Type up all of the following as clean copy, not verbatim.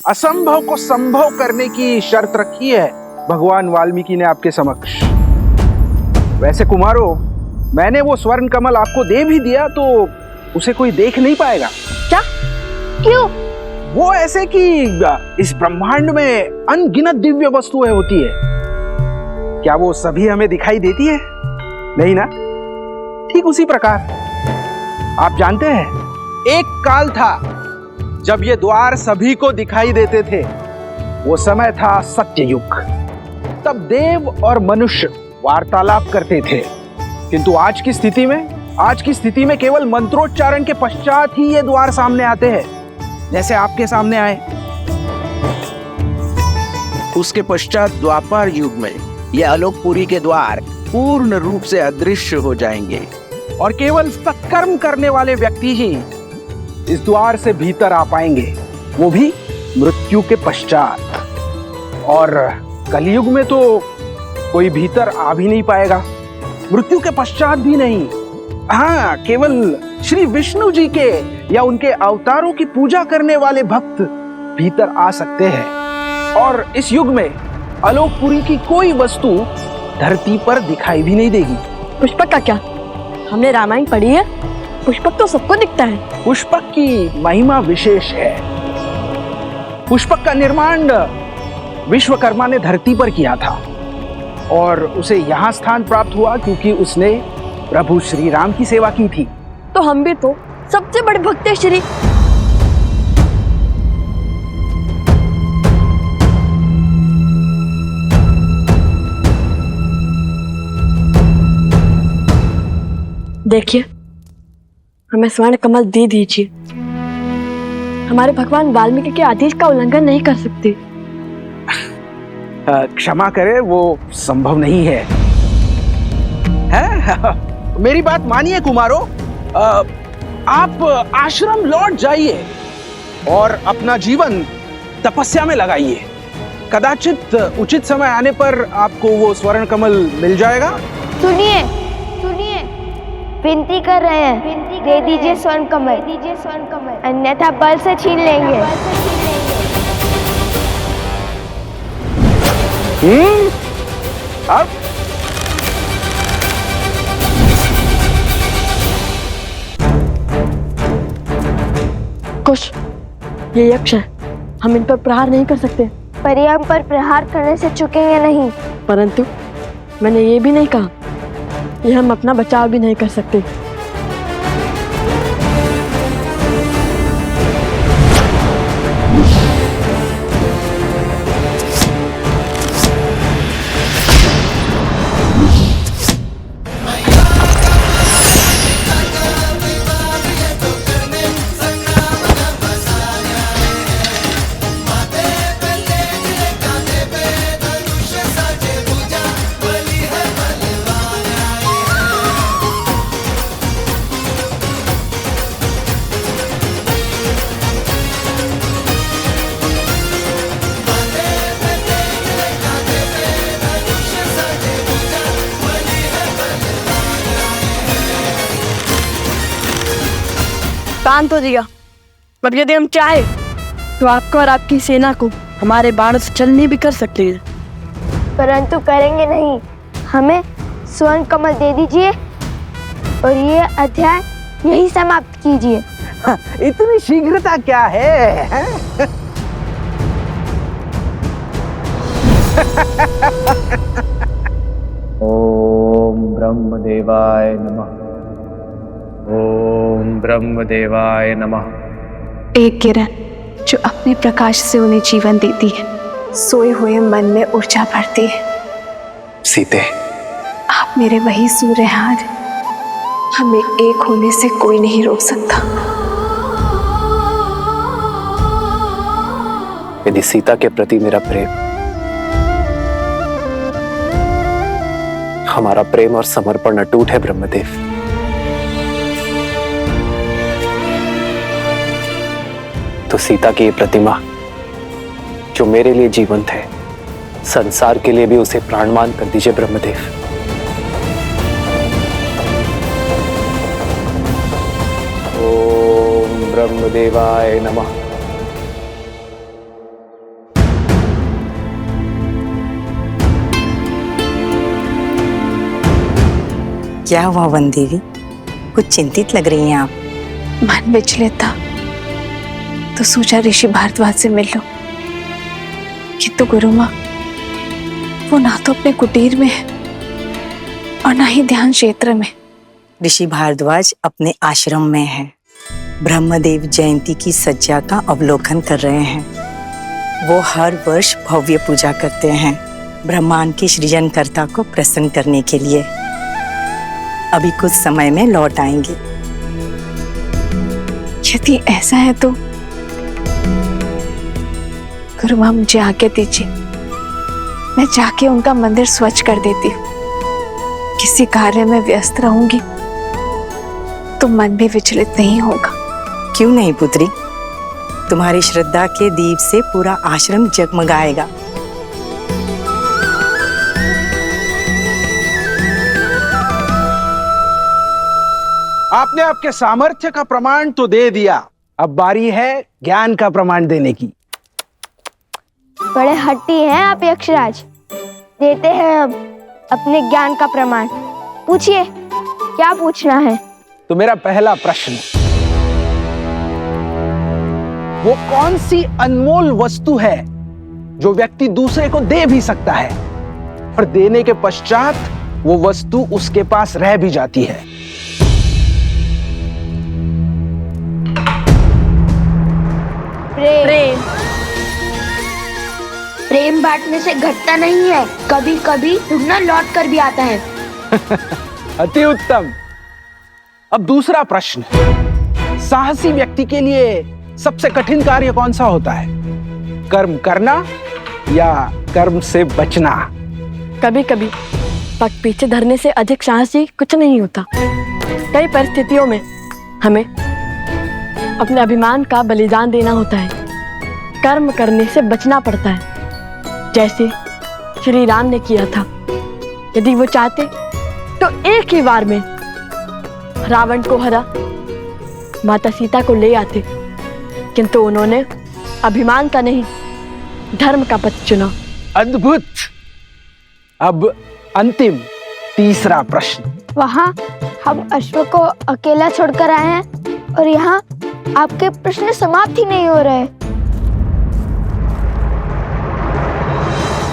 असंभव को संभव करने की शर्त रखी है भगवान वाल्मीकि ने आपके समक्ष। वैसे कुमारों, मैंने वो स्वर्ण कमल आपको दे भी दिया तो उसे कोई देख नहीं पाएगा। क्या? क्यों? वो ऐसे कि इस ब्रह्मांड में अनगिनत दिव्य वस्तुएं होती है, क्या वो सभी हमें दिखाई देती है? नहीं ना? ठीक उसी प्रकार आप जानते हैं, एक काल था जब ये द्वार सभी को दिखाई देते थे। वो समय था सत्ययुग। तब देव और मनुष्य वार्तालाप करते थे, किंतु आज की स्थिति में केवल मंत्रोच्चारण के पश्चात ही ये द्वार सामने आते हैं, जैसे आपके सामने आए। उसके पश्चात द्वापर युग में ये आलोकपुरी के द्वार पूर्ण रूप से अदृश्य हो जाएंगे और केवल सत्कर्म करने वाले व्यक्ति ही इस द्वार से भीतर आ पाएंगे, वो भी मृत्यु के पश्चात। और कलयुग में तो कोई भीतर आ भी नहीं पाएगा, मृत्यु के पश्चात भी नहीं। हाँ, केवल श्री विष्णु जी के या उनके अवतारों की पूजा करने वाले भक्त भीतर आ सकते हैं। और इस युग में आलोकपुरी की कोई वस्तु धरती पर दिखाई भी नहीं देगी। पुष्पक का क्या? हमने रामायण पढ़ी है, पुष्पक तो सबको दिखता है। पुष्पक की महिमा विशेष है। पुष्पक का निर्माण विश्वकर्मा ने धरती पर किया था और उसे यहाँ स्थान प्राप्त हुआ क्योंकि उसने प्रभु श्री राम की सेवा की थी। तो हम भी तो सबसे बड़े भक्त हैं श्री। देखिए, हमें स्वर्ण कमल दे दीजिए। हमारे भगवान वाल्मीकि के आदेश का उल्लंघन नहीं कर सकते। क्षमा करें, वो संभव नहीं है। मेरी बात मानिए कुमारों, आप आश्रम लौट जाइए और अपना जीवन तपस्या में लगाइए। कदाचित उचित समय आने पर आपको वो स्वर्ण कमल मिल जाएगा। सुनिए, विनती कर रहे हैं, दे दीजिए स्वर्ण कमल, अन्यथा बल से छीन लेंगे। अब कुछ ये यक्ष है, हम इन पर प्रहार नहीं कर सकते। पर ये हम पर प्रहार करने से चुकेंगे नहीं। परंतु मैंने ये भी नहीं कहा, ये हम अपना बचाव भी नहीं कर सकते। शांत हो जिया। अब यदि हम चाहे तो आपको और आपकी सेना को हमारे बाणों से चलनी भी कर सकते हैं, परंतु करेंगे नहीं। हमें स्वर्ण कमल दे दीजिए और ये अध्याय यही समाप्त कीजिए। इतनी शीघ्रता क्या है? ओम ब्रह्मदेवाय नमः। ओम ब्रह्मदेवाय नमः। एक किरण जो अपने प्रकाश से उन्हें जीवन देती है, सोए हुए मन में ऊर्जा भरती है। सीते, आप मेरे वही सूर्य हैं, हमें एक होने से कोई नहीं रोक सकता। यदि सीता के प्रति मेरा प्रेम, हमारा प्रेम और समर्पण अटूट है ब्रह्मदेव, तो सीता की ये प्रतिमा जो मेरे लिए जीवंत है, संसार के लिए भी उसे प्राणमान कर दीजिए ब्रह्मदेव। ओम ब्रह्मदेवाय नमः। क्या हुआ वन देवी, कुछ चिंतित लग रही हैं आप। मन विचलित था तो सोचा ऋषि भारद्वाज से मिल लो, किंतु गुरु माँ वो ना तो अपने कुटीर में है और ना ही ध्यान क्षेत्र में। ऋषि भारद्वाज अपने आश्रम में है, ब्रह्मदेव जयंती की सज्जा का अवलोकन कर रहे हैं। वो हर वर्ष भव्य पूजा करते हैं ब्रह्मांड के सृजनकर्ता को प्रसन्न करने के लिए। अभी कुछ समय में लौट आएंगे। यदि ऐसा है तो गुरु माँ मुझे आज्ञा दीजिए, मैं जाके उनका मंदिर स्वच्छ कर देती हूँ। किसी कार्य में व्यस्त रहूंगी तो मन भी विचलित नहीं होगा। क्यों नहीं पुत्री, तुम्हारी श्रद्धा के दीप से पूरा आश्रम जगमगाएगा। आपने आपके सामर्थ्य का प्रमाण तो दे दिया, अब बारी है ज्ञान का प्रमाण देने की। बड़े हट्टी हैं आप यक्षराज, देते हैं अब अपने ज्ञान का प्रमाण। पूछिए, क्या पूछना है? तो मेरा पहला प्रश्न, वो कौन सी अनमोल वस्तु है जो व्यक्ति दूसरे को दे भी सकता है और देने के पश्चात वो वस्तु उसके पास रह भी जाती है? प्रेम। प्रेम बांटने से घटता नहीं है, कभी कभी दुगना लौट कर भी आता है। अति उत्तम। अब दूसरा प्रश्न, साहसी व्यक्ति के लिए सबसे कठिन कार्य कौन सा होता है? कर्म करना या कर्म से बचना? कभी कभी पग पीछे धरने से अधिक साहसी कुछ नहीं होता। कई परिस्थितियों में हमें अपने अभिमान का बलिदान देना होता है, कर्म करने से बचना पड़ता है, जैसे श्री राम ने किया था। यदि वो चाहते तो एक ही बार में रावण को हरा माता सीता को ले आते, किंतु उन्होंने अभिमान का नहीं धर्म का पथ चुना। अद्भुत। अब अंतिम तीसरा प्रश्न, वहाँ हम अश्व को अकेला छोड़कर आए हैं और यहाँ आपके प्रश्न समाप्त ही नहीं हो रहे।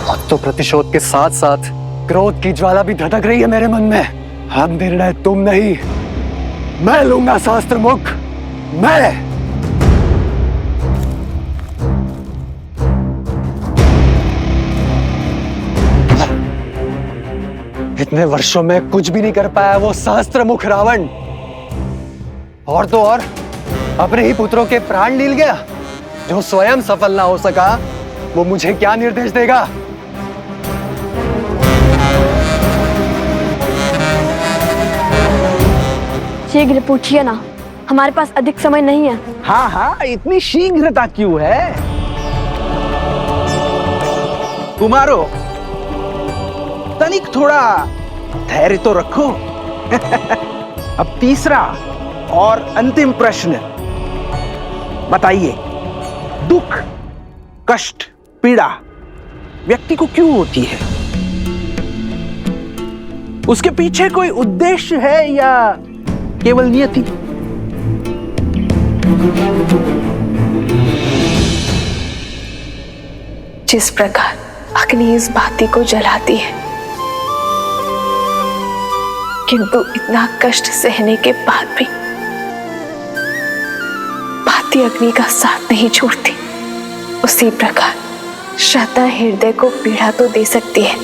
अब तो प्रतिशोध के साथ साथ क्रोध की ज्वाला भी धधक रही है मेरे मन में। हम निर्णय तुम नहीं, मैं लूंगा शास्त्र मुख, मैं। इतने वर्षों में कुछ भी नहीं कर पाया वो शास्त्र मुख रावण, और तो और अपने ही पुत्रों के प्राण लील गया। जो स्वयं सफल ना हो सका वो मुझे क्या निर्देश देगा? शीघ्र पूछिए ना, हमारे पास अधिक समय नहीं है। हाँ हाँ, इतनी शीघ्रता क्यों है? कुमारो, तनिक थोड़ा धैर्य तो रखो। अब तीसरा और अंतिम प्रश्न, बताइए, दुख, कष्ट, पीड़ा व्यक्ति को क्यों होती है? उसके पीछे कोई उद्देश्य है या केवल नियति? जिस प्रकार अग्नि इस बाती को जलाती है, किंतु इतना कष्ट सहने के बाद भी बाती अग्नि का साथ नहीं छोड़ती, उसी प्रकार श्रद्धा हृदय को पीड़ा तो दे सकती है,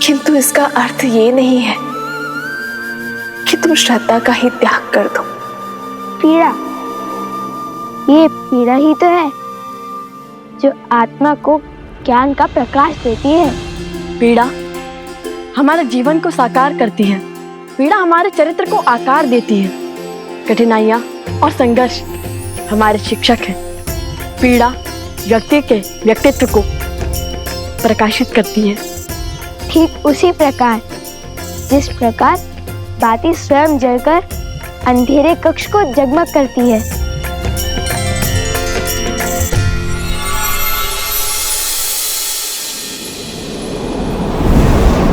किंतु इसका अर्थ ये नहीं है कि तुम श्रद्धा का ही त्याग कर दो। पीड़ा, ये पीड़ा ही तो है जो आत्मा को ज्ञान का प्रकाश देती है। पीड़ा हमारे जीवन को साकार करती है, पीड़ा हमारे चरित्र को आकार देती है, कठिनाइयाँ और संघर्ष हमारे शिक्षक हैं। पीड़ा व्यक्ति के व्यक्तित्व को प्रकाशित करती है। ठीक उसी प्रकार जिस प्रकार बाती स्वयं जलकर अंधेरे कक्ष को जगमग करती है।